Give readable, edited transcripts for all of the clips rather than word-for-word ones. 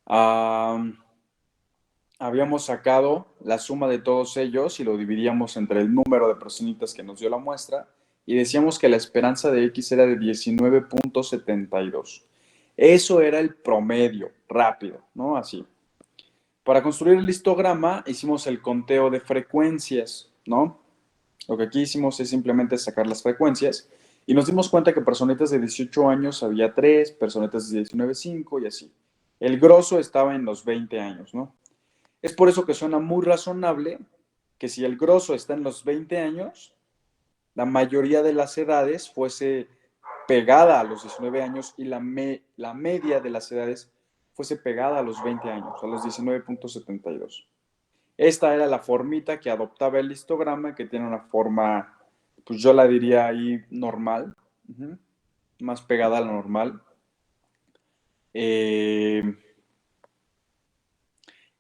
Ah, habíamos sacado la suma de todos ellos y lo dividíamos entre el número de personitas que nos dio la muestra y decíamos que la esperanza de X era de 19.72. Eso era el promedio, rápido, ¿no? Así. Para construir el histograma hicimos el conteo de frecuencias, ¿no? Lo que aquí hicimos es simplemente sacar las frecuencias y nos dimos cuenta que personitas de 18 años había 3, personitas de 19, 5 y así. El grosso estaba en los 20 años, ¿no? Es por eso que suena muy razonable que si el grosso está en los 20 años, la mayoría de las edades fuese pegada a los 19 años y la media de las edades fuese pegada a los 20 años, a los 19.72. Esta era la formita que adoptaba el histograma, que tiene una forma, pues yo la diría ahí normal, más pegada a la normal.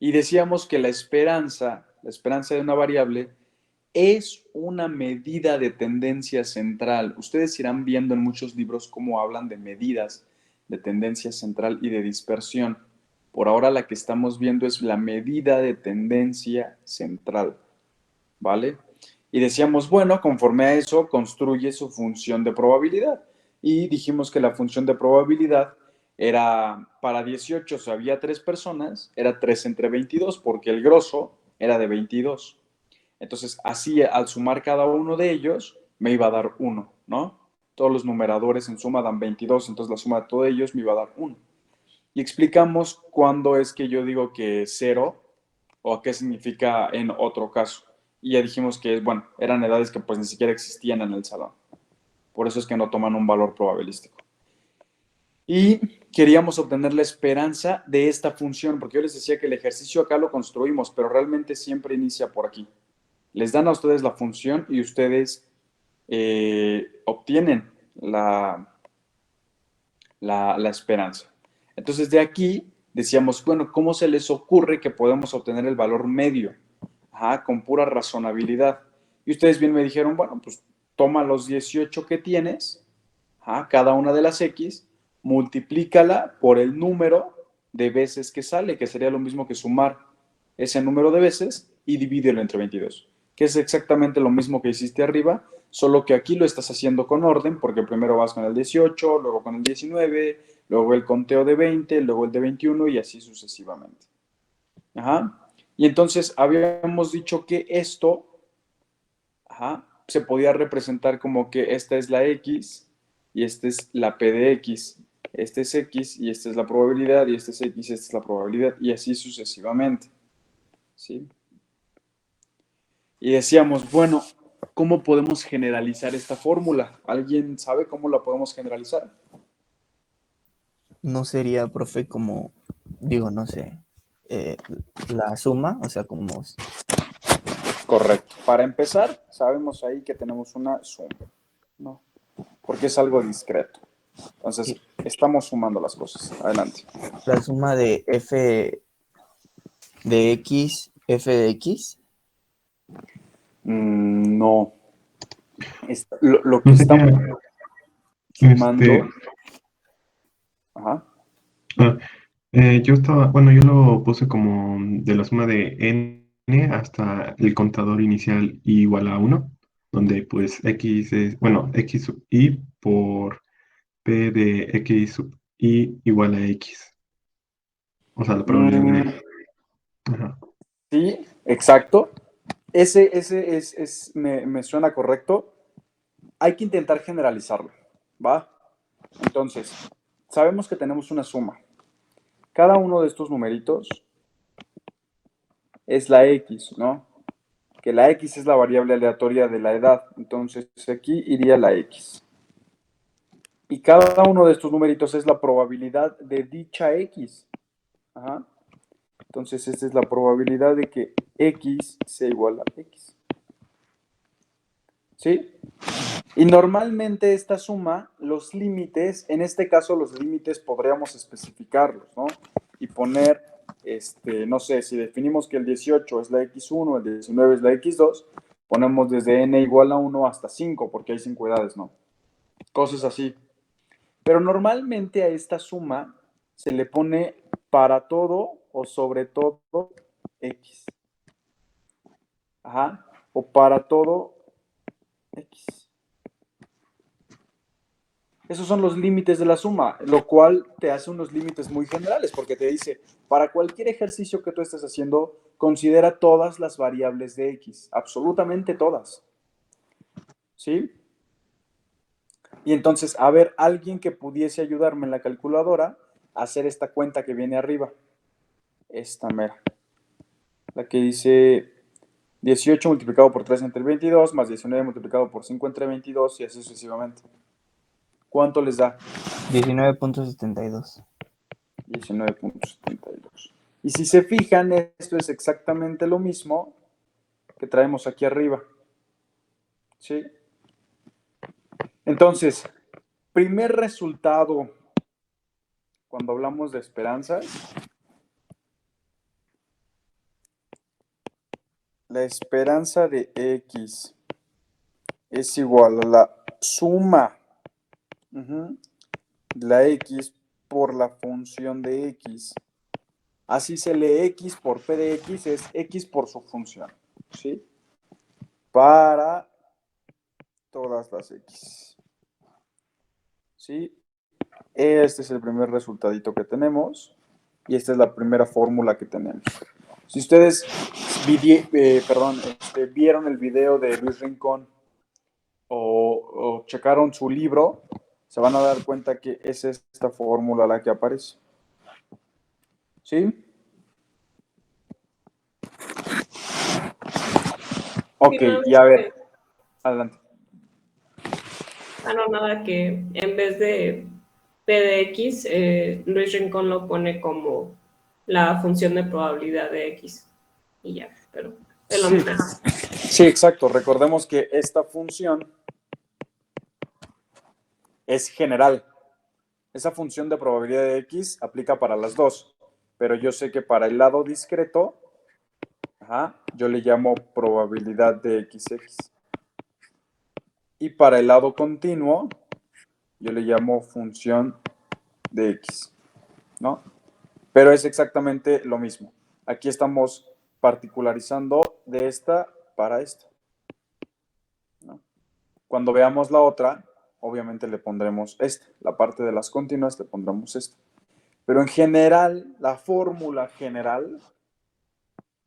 Y decíamos que la esperanza de una variable, es una medida de tendencia central. Ustedes irán viendo en muchos libros cómo hablan de medidas de tendencia central y de dispersión. Por ahora la que estamos viendo es la medida de tendencia central, ¿vale? Y decíamos, bueno, conforme a eso, construye su función de probabilidad. Y dijimos que la función de probabilidad era para 18, si había 3 personas, era 3 entre 22, porque el grosso era de 22. Entonces, así al sumar cada uno de ellos, me iba a dar 1, ¿no? Todos los numeradores en suma dan 22, entonces la suma de todos ellos me iba a dar 1. Y explicamos cuándo es que yo digo que 0 o qué significa en otro caso. Y ya dijimos que, bueno, eran edades que pues ni siquiera existían en el salón. Por eso es que no toman un valor probabilístico. Y queríamos obtener la esperanza de esta función, porque yo les decía que el ejercicio acá lo construimos, pero realmente siempre inicia por aquí. Les dan a ustedes la función y ustedes obtienen la esperanza. Entonces de aquí decíamos, bueno, ¿cómo se les ocurre que podemos obtener el valor medio? Ajá, con pura razonabilidad. Y ustedes bien me dijeron, bueno, pues toma los 18 que tienes, ajá, cada una de las X, multiplícala por el número de veces que sale, que sería lo mismo que sumar ese número de veces y divídelo entre 22, que es exactamente lo mismo que hiciste arriba, solo que aquí lo estás haciendo con orden, porque primero vas con el 18, luego con el 19, luego el conteo de 20, luego el de 21 y así sucesivamente. Ajá. Y entonces habíamos dicho que esto, ajá, se podía representar como que esta es la X y esta es la P de X. Este es X y esta es la probabilidad y este es X y esta es la probabilidad y así sucesivamente. ¿Sí? Y decíamos, bueno, ¿cómo podemos generalizar esta fórmula? ¿Alguien sabe cómo la podemos generalizar? No sería, profe, como, digo, no sé, eh, la suma, o sea, como... Correcto. Para empezar, sabemos ahí que tenemos una suma, ¿no? Porque es algo discreto. Entonces, estamos sumando las cosas. Adelante. La suma de f de x, f de x. No. Lo que No estamos sería, sumando. Ajá. ah, yo estaba, bueno, yo lo puse como de la suma de n hasta el contador inicial igual a 1, donde pues x es, bueno, x sub i por p de x sub i igual a x. O sea, la probabilidad Mm, de... Ajá. sí, exacto. Ese me suena correcto. Hay que intentar generalizarlo, ¿va? Entonces, sabemos que tenemos una suma. Cada uno de estos numeritos es la X, ¿no? Que la X es la variable aleatoria de la edad. Entonces, aquí iría la X. Y cada uno de estos numeritos es la probabilidad de dicha X. Ajá. Entonces, esta es la probabilidad de que X sea igual a X. ¿Sí? Y normalmente esta suma, los límites, en este caso los límites podríamos especificarlos, ¿no? Y poner, no sé, si definimos que el 18 es la x1, el 19 es la x2, ponemos desde n igual a 1 hasta 5, porque hay 5 edades, ¿no? Cosas así. Pero normalmente a esta suma se le pone para todo o sobre todo X. Ajá. O para todo X. Esos son los límites de la suma, lo cual te hace unos límites muy generales, porque te dice, para cualquier ejercicio que tú estés haciendo, considera todas las variables de X, absolutamente todas. ¿Sí? Y entonces, a ver, alguien que pudiese ayudarme en la calculadora a hacer esta cuenta que viene arriba. Esta mera. La que dice 18 multiplicado por 3 entre 22, más 19 multiplicado por 5 entre 22 y así sucesivamente. ¿Cuánto les da? 19.72. 19.72. Y si se fijan, esto es exactamente lo mismo que traemos aquí arriba. ¿Sí? Entonces, primer resultado cuando hablamos de esperanzas, la esperanza de X es igual a la suma de la X por la función de X. Así se lee X por P de X, es X por su función. ¿Sí? Para todas las X. ¿Sí? Este es el primer resultadito que tenemos y esta es la primera fórmula que tenemos. Si ustedes vieron el video de Luis Rincón o checaron su libro, se van a dar cuenta que es esta fórmula la que aparece. ¿Sí? Ok, Sí, nada y más a ver, adelante. no, nada que en vez de P de X, Luis Rincón lo pone como la función de probabilidad de X. Y ya, pero es lo Sí, mismo. sí, exacto. Recordemos que esta función es general. Esa función de probabilidad de X aplica para las dos, pero yo sé que para el lado discreto, yo le llamo probabilidad de XX. Y para el lado continuo, yo le llamo función de X, ¿no? Pero es exactamente lo mismo. Aquí estamos particularizando de esta para esta, ¿no? Cuando veamos la otra, obviamente le pondremos esta. La parte de las continuas le pondremos esta. Pero en general, la fórmula general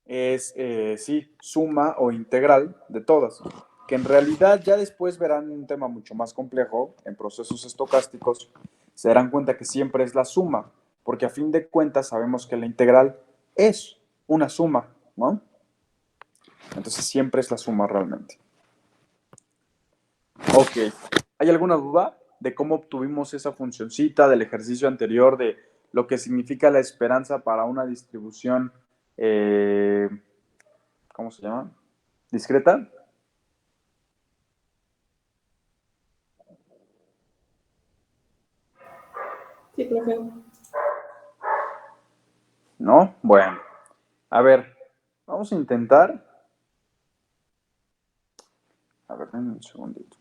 es, sí, suma o integral de todas. Que en realidad ya después verán un tema mucho más complejo en procesos estocásticos. Se darán cuenta que siempre es la suma, porque a fin de cuentas sabemos que la integral es una suma, ¿no? Entonces siempre es la suma realmente. Ok. ¿Hay alguna duda de cómo obtuvimos esa funcioncita del ejercicio anterior, de lo que significa la esperanza para una distribución, ¿cómo se llama? ¿Discreta? Sí, profe. ¿No? Bueno. A ver, vamos a intentar. A ver, denme un segundito.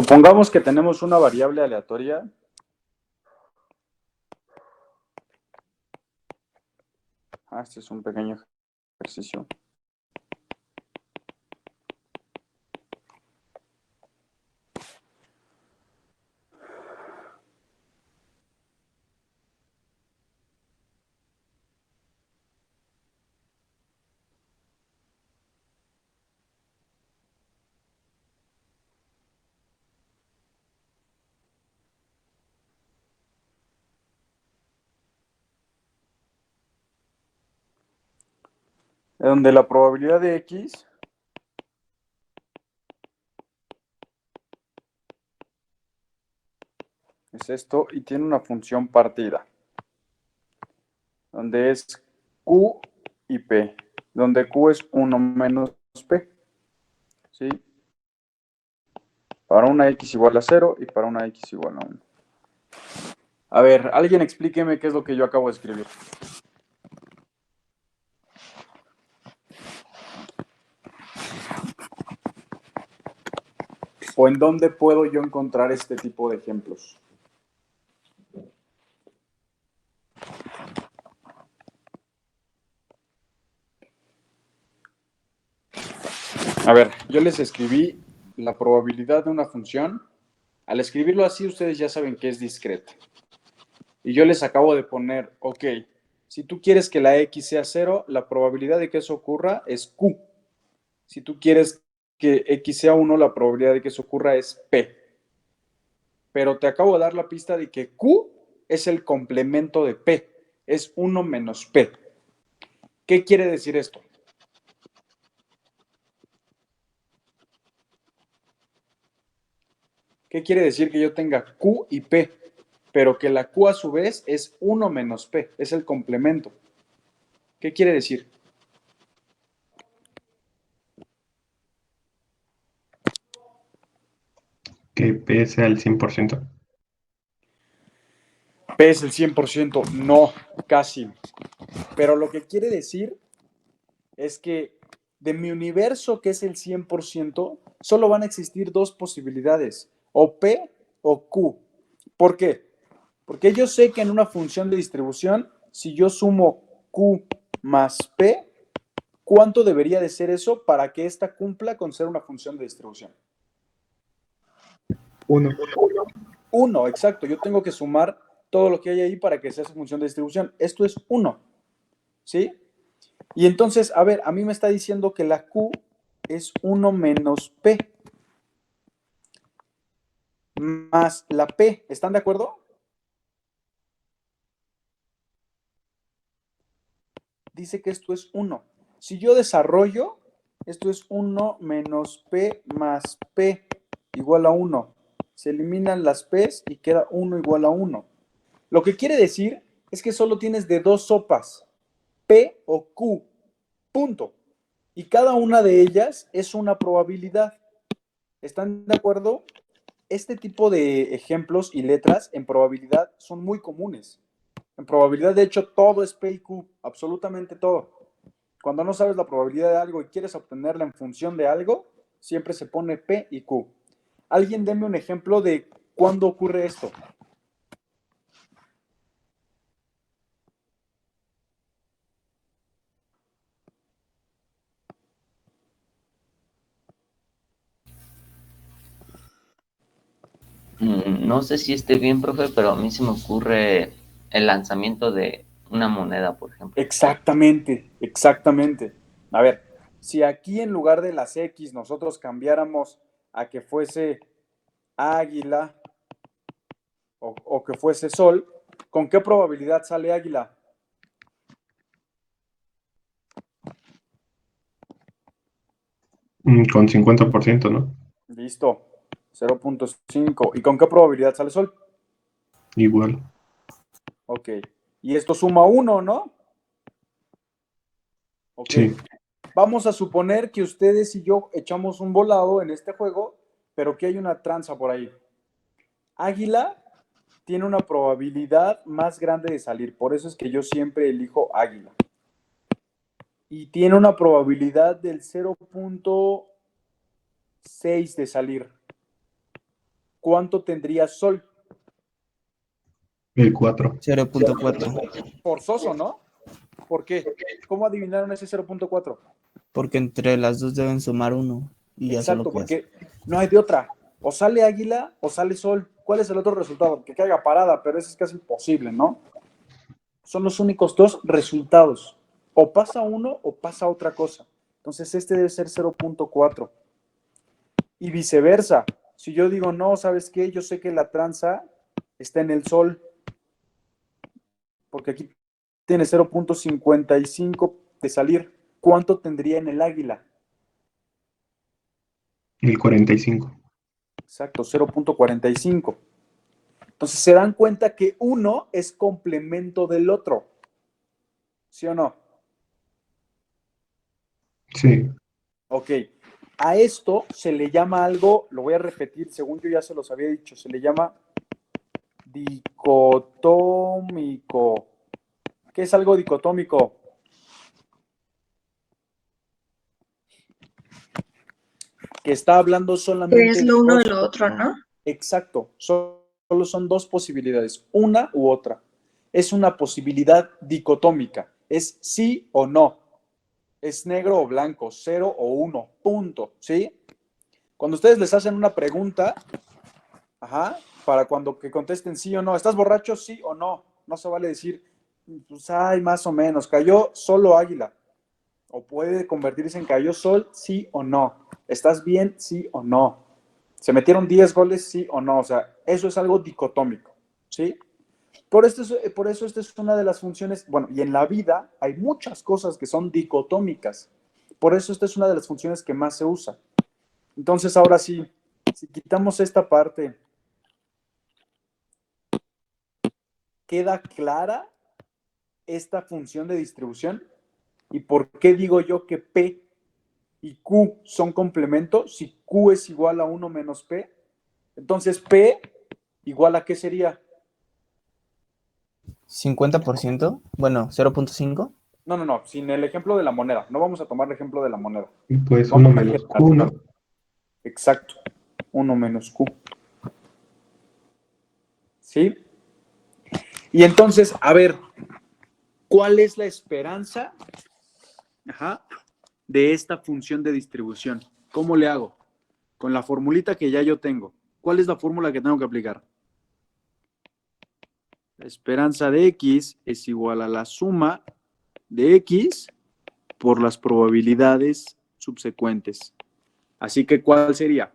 Supongamos que tenemos una variable aleatoria. Este es un pequeño ejercicio. Donde la probabilidad de X es esto y tiene una función partida, donde es Q y P, donde Q es 1 menos P, ¿sí? Para una X igual a 0 y para una X igual a 1. A ver, alguien explíqueme qué es lo que yo acabo de escribir. ¿O en dónde puedo yo encontrar este tipo de ejemplos? A ver, yo les escribí la probabilidad de una función. Al escribirlo así, ustedes ya saben que es discreta. Y yo les acabo de poner, ok, si tú quieres que la X sea 0, la probabilidad de que eso ocurra es Q. Si tú quieres que X sea 1, la probabilidad de que eso ocurra es P. Pero te acabo de dar la pista de que Q es el complemento de P. Es 1 menos P. ¿Qué quiere decir esto? ¿Qué quiere decir que yo tenga Q y P? Pero que la Q a su vez es 1 menos P. Es el complemento. ¿Qué quiere decir? Que P sea el 100%. P es el 100%. No, casi. Pero lo que quiere decir es que de mi universo, que es el 100%, solo van a existir dos posibilidades, o P o Q. ¿Por qué? Porque yo sé que en una función de distribución, si yo sumo Q más P, ¿cuánto debería de ser eso para que ésta cumpla con ser una función de distribución? 1. 1, exacto. Yo tengo que sumar todo lo que hay ahí para que sea esa función de distribución. Esto es 1, ¿sí? Y entonces, a ver, a mí me está diciendo que la Q es 1 menos P más la P. ¿Están de acuerdo? Dice que esto es 1. Si yo desarrollo, esto es 1 menos P más P igual a 1. Se eliminan las P's y queda 1 igual a 1. Lo que quiere decir es que solo tienes de dos sopas, P o Q, punto. Y cada una de ellas es una probabilidad. ¿Están de acuerdo? Este tipo de ejemplos y letras en probabilidad son muy comunes. En probabilidad, de hecho, todo es P y Q, absolutamente todo. Cuando no sabes la probabilidad de algo y quieres obtenerla en función de algo, siempre se pone P y Q. Alguien deme un ejemplo de cuándo ocurre esto. No sé si esté bien, profe, pero a mí se me ocurre el lanzamiento de una moneda, por ejemplo. Exactamente, exactamente. A ver, si aquí en lugar de las X nosotros cambiáramos a que fuese águila o que fuese sol, ¿con qué probabilidad sale águila? Con 50%, ¿no? Listo, 0.5. ¿Y con qué probabilidad sale sol? Igual. Ok. Y esto suma 1, ¿no? Ok. Sí. Vamos a suponer que ustedes y yo echamos un volado en este juego, pero que hay una tranza por ahí. Águila tiene una probabilidad más grande de salir, por eso es que yo siempre elijo águila. Y tiene una probabilidad del 0.6 de salir. ¿cuánto tendría Sol? El 4. 0.4. Forzoso, ¿no? ¿Por qué? ¿Cómo adivinaron ese 0.4? Porque entre las dos deben sumar 1 y ya solo Exacto, queda. porque no hay de otra. O sale Águila o sale Sol. ¿Cuál es el otro resultado? Que caiga parada, pero eso es casi imposible, ¿no? Son los únicos dos resultados. O pasa uno o pasa otra cosa. Entonces este debe ser 0.4. Y viceversa. Si yo digo, no, ¿sabes qué? Yo sé que la tranza está en el Sol, porque aquí tiene 0.55 de salir. ¿Cuánto tendría en el Águila? El 45. Exacto, 0.45. Entonces se dan cuenta que uno es complemento del otro. ¿Sí o no? Sí. Ok. A esto se le llama algo, lo voy a repetir, según yo ya se los había dicho, se le llama dicotómico. ¿Qué es algo dicotómico? Que está hablando solamente Es de lo uno de dos. lo otro, ¿no? Exacto. Solo son dos posibilidades, una u otra. Es una posibilidad dicotómica. Es sí o no. Es negro o blanco, 0 o 1, punto. ¿Sí? Cuando ustedes les hacen una pregunta, ajá, para cuando que contesten sí o no, ¿estás borracho? Sí o no. No se vale decir, pues, ay, más o menos, cayó solo Águila. O puede convertirse en cayó Sol, sí o no. ¿Estás bien? Sí o no. ¿Se metieron 10 goles? Sí o no. O sea, eso es algo dicotómico, ¿sí? Por eso esta es una de las funciones, bueno, y en la vida hay muchas cosas que son dicotómicas. Por eso esta es una de las funciones que más se usa. Entonces, ahora sí, si quitamos esta parte, ¿queda clara esta función de distribución? ¿Y por qué digo yo que P y Q son complementos? Si Q es igual a 1 menos P, entonces P igual a ¿qué sería? 50%, bueno, 0.5. No, sin el ejemplo de la moneda. No vamos a tomar el ejemplo de la moneda. Y pues Vamos 1 a menos Q, generalizar. ¿no? Exacto. 1 menos Q. ¿Sí? Y entonces, a ver, ¿cuál es la esperanza de esta función de distribución? ¿Cómo le hago? Con la formulita que ya yo tengo. ¿Cuál es la fórmula que tengo que aplicar? La esperanza de X es igual a la suma de X por las probabilidades subsecuentes. Así que, ¿cuál sería?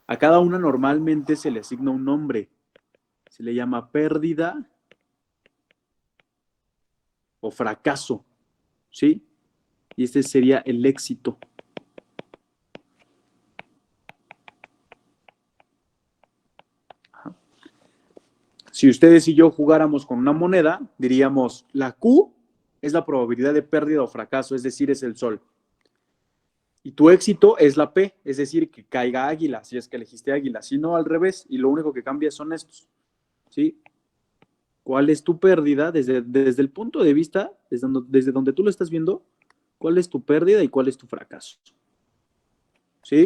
A cada una normalmente se le asigna un nombre. Se le llama pérdida o fracaso, ¿sí? Y este sería el éxito. Si ustedes y yo jugáramos con una moneda, diríamos, la Q es la probabilidad de pérdida o fracaso, es decir, es el sol. Y tu éxito es la P, es decir, que caiga águila, si es que elegiste águila. Si no, al revés, y lo único que cambia son estos, ¿sí? ¿Cuál es tu pérdida desde el punto de vista, desde donde tú lo estás viendo? ¿Cuál es tu pérdida y cuál es tu fracaso? ¿Sí?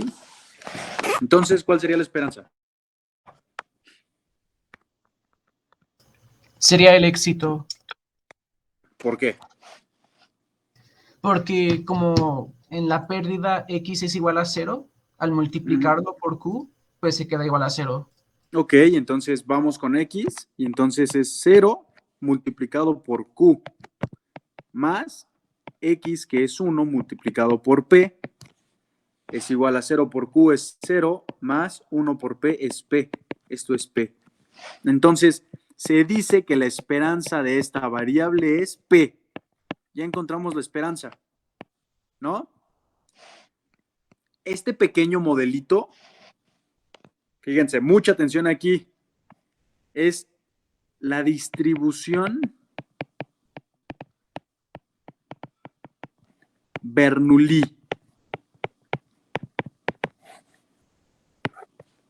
Entonces, ¿cuál sería la esperanza? Sería el éxito, ¿Por qué? porque como en la pérdida x es igual a 0, al multiplicarlo por q, pues se queda igual a 0. Ok, entonces vamos con X, y entonces es 0 multiplicado por Q, más X, que es 1 multiplicado por P, es igual a 0 por Q es 0, más 1 por P es P. Esto es P. Entonces, se dice que la esperanza de esta variable es P. Ya encontramos la esperanza, ¿no? Este pequeño modelito, fíjense, mucha atención aquí, es la distribución Bernoulli.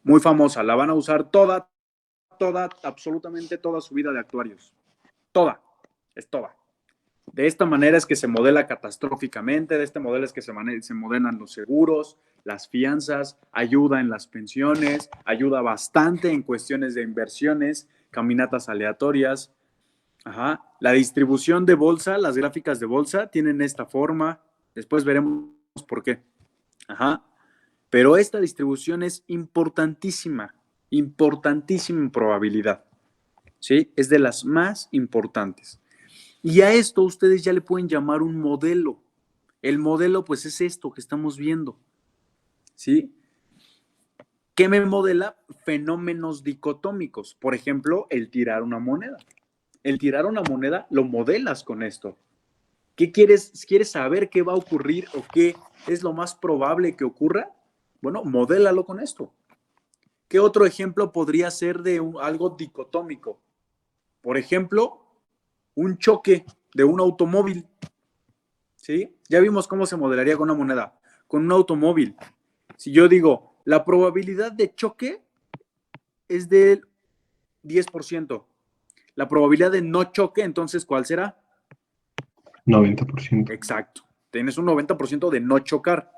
Muy famosa, la van a usar toda, absolutamente toda su vida de actuarios. Toda. es toda. De esta manera es que se modela catastróficamente, de este modelo es que se modelan los seguros, las fianzas, ayuda en las pensiones, ayuda bastante en cuestiones de inversiones, caminatas aleatorias. Ajá. La distribución de bolsa, las gráficas de bolsa tienen esta forma, después veremos por qué. Ajá. Pero esta distribución es importantísima en probabilidad, ¿sí? Es de las más importantes. Y a esto ustedes ya le pueden llamar un modelo. El modelo, pues, es esto que estamos viendo, ¿sí? ¿Qué me modela? Fenómenos dicotómicos. Por ejemplo, el tirar una moneda. El tirar una moneda lo modelas con esto. ¿Qué quieres saber qué va a ocurrir o qué es lo más probable que ocurra? Bueno, modélalo con esto. ¿Qué otro ejemplo podría ser de algo dicotómico? Por ejemplo, un choque de un automóvil, ¿sí? Ya vimos cómo se modelaría con una moneda, con un automóvil. Si yo digo, la probabilidad de choque es del 10%. La probabilidad de no choque, entonces, ¿cuál será? 90%. Exacto. Tienes un 90% de no chocar.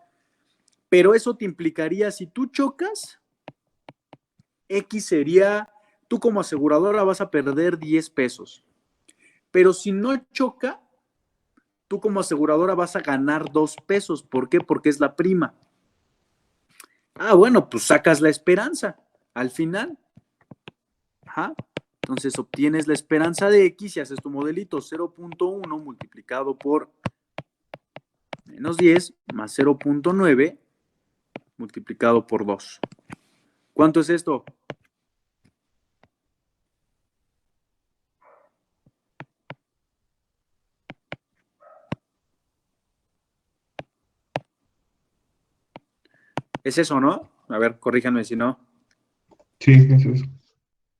Pero eso te implicaría, si tú chocas, X sería, tú como aseguradora vas a perder 10 pesos. Pero si no choca, tú como aseguradora vas a ganar 2 pesos. ¿Por qué? Porque es la prima. Ah, bueno, pues sacas la esperanza al final. Ajá. Entonces obtienes la esperanza de X y haces tu modelito 0.1 multiplicado por menos 10 más 0.9 multiplicado por 2. ¿Cuánto es esto? Es eso, ¿no? A ver, corríjanme si no. Sí, eso es.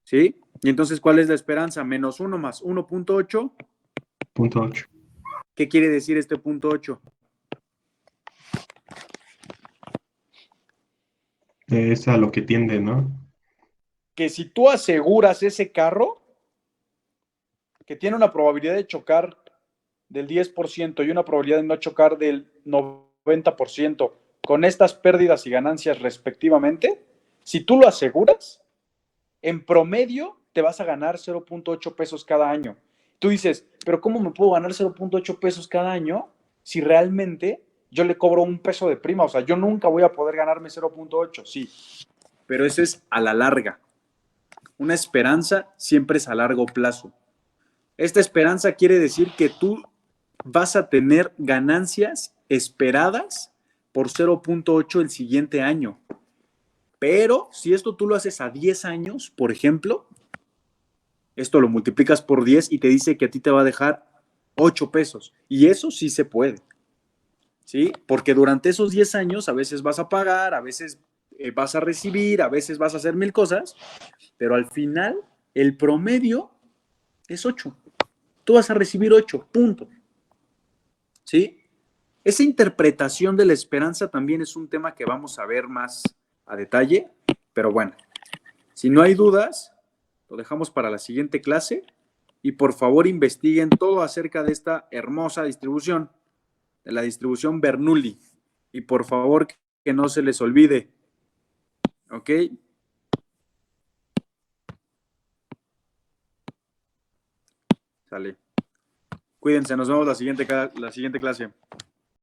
¿Sí? Y entonces, ¿cuál es la esperanza? Menos 1 más 1.8. Punto 8. ¿Qué quiere decir este punto 8? Es a lo que tiende, ¿no? Que si tú aseguras ese carro, que tiene una probabilidad de chocar del 10% y una probabilidad de no chocar del 90%, con estas pérdidas y ganancias respectivamente, si tú lo aseguras, en promedio te vas a ganar 0.8 pesos cada año. Tú dices, pero ¿cómo me puedo ganar 0.8 pesos cada año si realmente yo le cobro un peso de prima? O sea, yo nunca voy a poder ganarme 0.8, sí, pero eso es a la larga. Una esperanza siempre es a largo plazo. Esta esperanza quiere decir que tú vas a tener ganancias esperadas por 0.8 el siguiente año. Pero si esto tú lo haces a 10 años, por ejemplo, esto lo multiplicas por 10 y te dice que a ti te va a dejar 8 pesos. Y eso sí se puede, ¿sí? Porque durante esos 10 años a veces vas a pagar, a veces vas a recibir, a veces vas a hacer 1000 cosas, pero al final el promedio es 8. Tú vas a recibir 8, punto. ¿Sí? Esa interpretación de la esperanza también es un tema que vamos a ver más a detalle, pero bueno, si no hay dudas, lo dejamos para la siguiente clase y por favor investiguen todo acerca de esta hermosa distribución, de la distribución Bernoulli, y por favor que no se les olvide, ¿ok? Sale. Cuídense, nos vemos la siguiente clase.